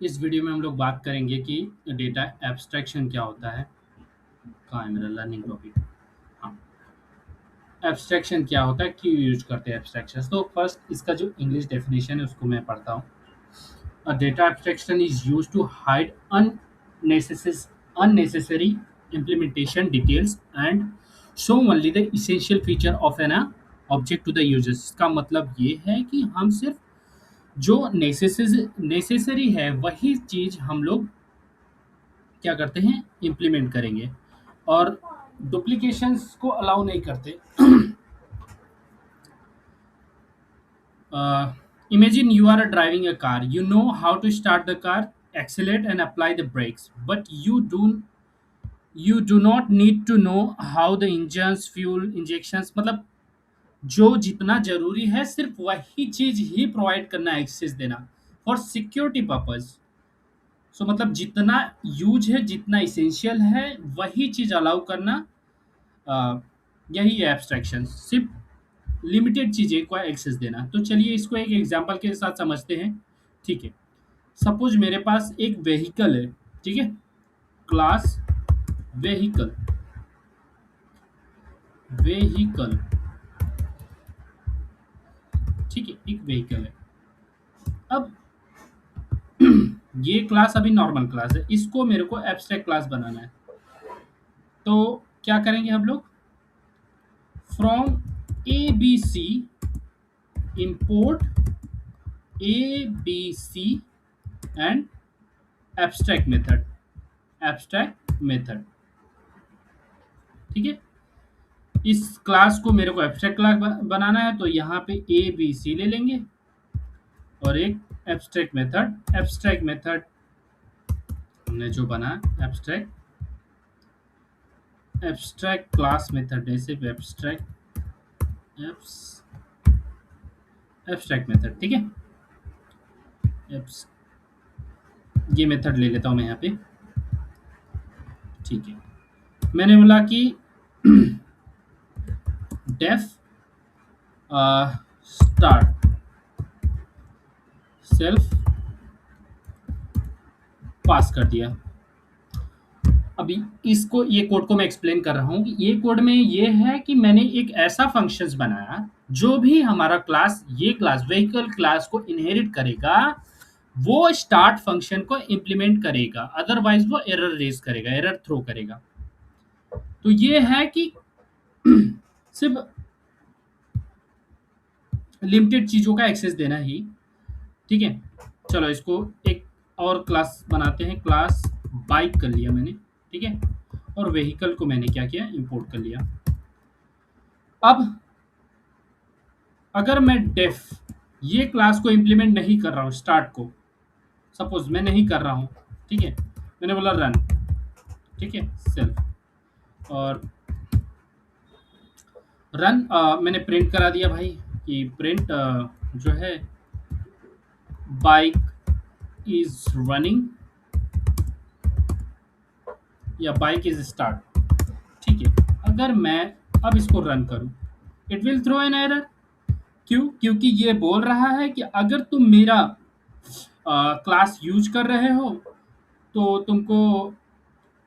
इस वीडियो में हम लोग बात करेंगे कि डेटा एब्स्ट्रैक्शन क्या होता है। कहाँ है मेरा लर्निंग टॉपिक? हाँ, एब्स्ट्रैक्शन क्या होता है, क्यों यूज करते हैं एब्स्ट्रैक्शन। तो फर्स्ट इसका जो इंग्लिश डेफिनेशन है उसको मैं पढ़ता हूँ। A data abstraction is use to hide unnecessary implementation details and show only the essential feature of an object to the users। इसका मतलब ये है कि हम सिर्फ जो नेसेसरी है वही चीज़ हम लोग क्या करते हैं, इम्प्लीमेंट करेंगे और डुप्लीकेशंस को अलाउ नहीं करते। Imagine you are driving a car, you know how to start the car, accelerate and apply the brakes, but you do not need to know how the engines fuel injections. मतलब जो जितना जरूरी है सिर्फ वही चीज ही प्रोवाइड करना, एक्सेस देना फॉर सिक्योरिटी पर्पज। सो मतलब जितना यूज है, जितना इसेंशियल है वही चीज अलाउ करना। अ, यही है एब्स्ट्रैक्शन, सिर्फ लिमिटेड चीजें को एक्सेस देना। तो चलिए इसको एक एग्जांपल के साथ समझते हैं। ठीक है, सपोज मेरे पास एक व्हीकल है। ठीक है, क्लास व्हीकल, व्हीकल। ठीक है, एक व्हीकल है। अब ये क्लास अभी नॉर्मल क्लास है, इसको मेरे को एब्स्ट्रैक्ट क्लास बनाना है। तो क्या करेंगे हम लोग, from A B C import abc and abstract method, abstract method। ठीक है, इस क्लास को मेरे को एब्स्ट्रैक्ट क्लास बनाना है, तो यहाँ पे ए बी सी ले लेंगे और एक एब्स्ट्रैक्ट मेथड हमने जो बना एब्स्ट्रैक्ट क्लास मेथड है, सिर्फ एब्स्ट्रैक्ट मेथड। ठीक है, एब्स ये मेथड ले लेता हूँ मैं यहाँ पे। ठीक है, मैंने बोला कि डेफ स्टार्ट सेल्फ पास कर दिया। अभी इसको, ये कोड को मैं एक्सप्लेन कर रहा हूँ कि ये कोड में ये है कि मैंने एक ऐसा फंक्शंस बनाया जो भी हमारा क्लास, ये क्लास व्हीकल क्लास को इनहेरिट करेगा वो स्टार्ट फंक्शन को इम्प्लीमेंट करेगा, अदरवाइज वो एरर रेज करेगा, एरर थ्रो करेगा। तो ये है कि सिर्फ लिमिटेड चीजों का एक्सेस देना ही। ठीक है, चलो इसको एक और क्लास बनाते हैं। क्लास बाइक कर लिया मैंने। ठीक है, और व्हीकल को मैंने क्या किया, इंपोर्ट कर लिया। अब अगर मैं डेफ ये क्लास को इंप्लीमेंट नहीं कर रहा हूँ, स्टार्ट को सपोज मैं नहीं कर रहा हूँ। ठीक है, मैंने बोला रन। ठीक है, सेल्फ और रन। मैंने प्रिंट करा दिया भाई कि प्रिंट जो है बाइक इज रनिंग या बाइक इज स्टार्ट। ठीक है, अगर मैं अब इसको रन करूं, it will throw an error. क्यों? क्योंकि ये बोल रहा है कि अगर तुम मेरा क्लास यूज कर रहे हो तो तुमको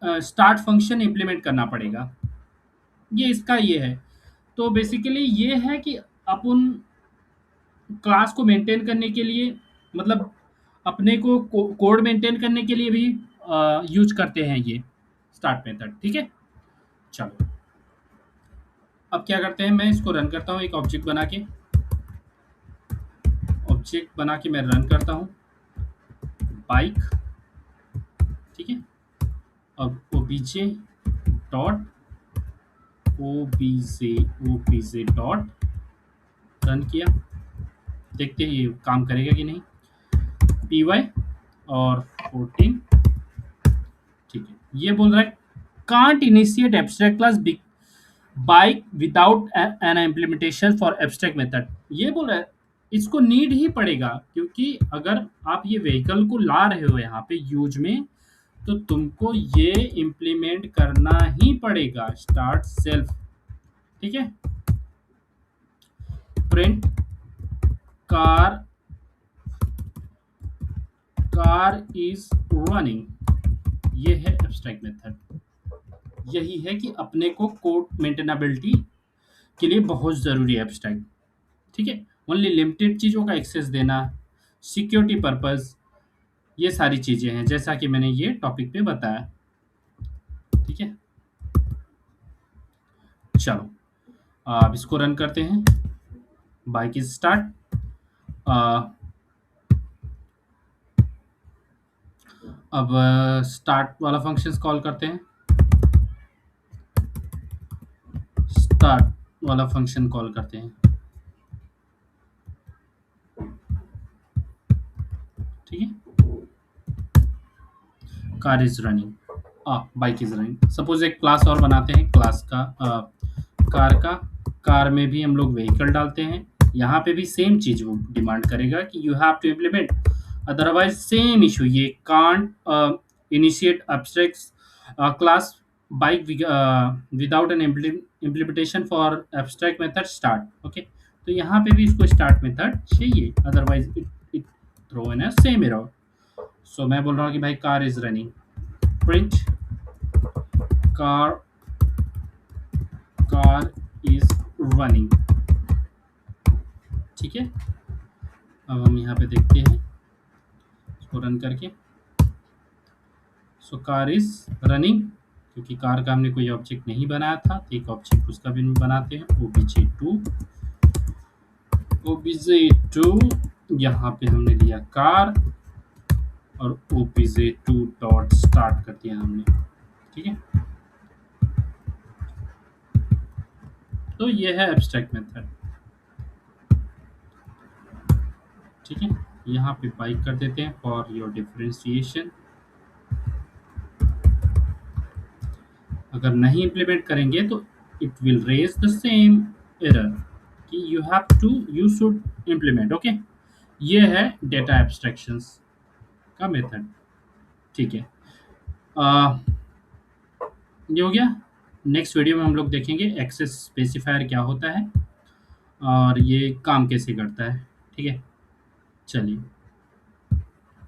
स्टार्ट फंक्शन इम्प्लीमेंट करना पड़ेगा। ये इसका ये है। तो बेसिकली ये है कि अपन क्लास को मेंटेन करने के लिए, मतलब अपने को कोड मेंटेन करने के लिए भी यूज करते हैं ये स्टार्ट मेथड। ठीक है, चलो अब क्या करते हैं, मैं इसको रन करता हूँ एक ऑब्जेक्ट बना के मैं रन करता हूँ बाइक। ठीक है, अब OBJ dot OBJ dot run किया, देखते हैं ये काम करेगा कि नहीं। py और 14। ठीक है, ये बोल रहा है can't initiate abstract class bike without an implementation for abstract method. ये बोल रहा है इसको नीड ही पड़ेगा, क्योंकि अगर आप ये व्हीकल को ला रहे हो यहाँ पे यूज में, तो तुमको ये इम्प्लीमेंट करना ही पड़ेगा, स्टार्ट सेल्फ। ठीक है, print car car is running, ये है एब्स्ट्रैक्ट मेथड। यही है कि अपने को कोड मेंटेनेबिलिटी के लिए बहुत ज़रूरी है एब्स्ट्रैक्ट। ठीक है, ओनली लिमिटेड चीज़ों का एक्सेस देना, सिक्योरिटी पर्पस, ये सारी चीज़ें हैं जैसा कि मैंने ये टॉपिक पे बताया। ठीक है, चलो अब इसको रन करते हैं। Bike is start. अब स्टार्ट वाला फंक्शन कॉल करते हैं। स्टार्ट वाला फंक्शन कॉल करते हैं। ठीक है, car is running, bike is running. Suppose एक क्लास और बनाते हैं, क्लास का कार का। कार में भी हम लोग व्हीकल डालते हैं। यहाँ पे भी सेम चीज वो डिमांड करेगा कि you have to implement, otherwise same issue, ये can't initiate abstract class bike without an implementation for abstract method start. Okay, तो यहाँ पे भी इसको स्टार्ट मेथड चाहिए, otherwise it throw in a same error. So मैं बोल रहा हूँ कि भाई car is running, print car, car is running. ठीक है, अब हम यहाँ पे देखते हैं इसको रन करके। सो कार इज रनिंग, क्योंकि कार का हमने कोई ऑब्जेक्ट नहीं बनाया था, तो एक ऑब्जेक्ट उसका भी बनाते हैं, obj2। obj2 यहाँ पे हमने लिया कार और obj2 डॉट स्टार्ट कर दिया हमने। ठीक है, तो ये है एब्स्ट्रैक्ट मेथड। ठीक है, यहाँ पे बाइक कर देते हैं फॉर योर डिफरेंशिएशन। अगर नहीं इम्प्लीमेंट करेंगे तो it will raise the same error कि you have to, you should implement. Okay, ये है डेटा एब्स्ट्रैक्शंस का मेथड। ठीक है, ये हो गया। नेक्स्ट वीडियो में हम लोग देखेंगे एक्सेस स्पेसिफायर क्या होता है और ये काम कैसे करता है। ठीक है, चलिए।